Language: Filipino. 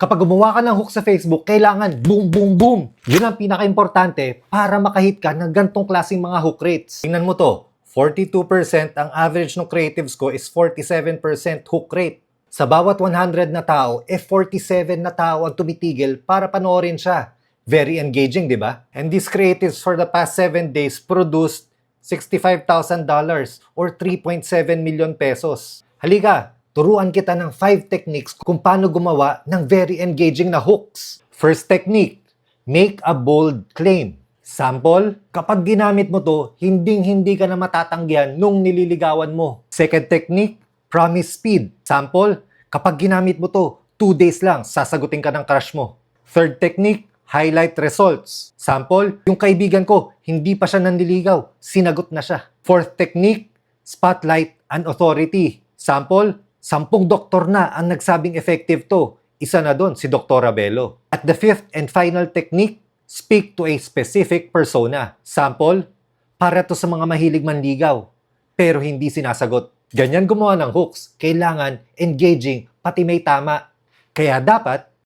Kapag gumawa ka ng hook sa Facebook, kailangan boom, boom, boom. Yun ang pinaka-importante para makahit ka ng gantong klaseng mga hook rates. Tingnan mo to, 42% ang average ng creatives ko is 47% hook rate. Sa bawat 100 na tao, 47 na tao ang tumitigil para panoorin siya. Very engaging, di ba? And these creatives for the past 7 days produced $65,000 or 3.7 million pesos. Halika, turuan kita ng 5 techniques kung paano gumawa ng very engaging na hooks. First technique, make a bold claim. Sample, kapag ginamit mo to, hinding-hindi ka na matatanggihan nung nililigawan mo. Second technique, promise speed. Sample, kapag ginamit mo to, 2 days lang, sasagutin ka ng crush mo. Third technique, highlight results. Sample, yung kaibigan ko, hindi pa siya nanliligaw, sinagot na siya. Fourth technique, spotlight and authority. Sample, 10 doktor na ang nagsabing effective to. Isa na doon, si Dr. Abelo. At the fifth and final technique, speak to a specific persona. Sample, para to sa mga mahilig manligaw, pero hindi sinasagot. Ganyan gumawa ng hooks. Kailangan engaging, pati may tama. Kaya dapat,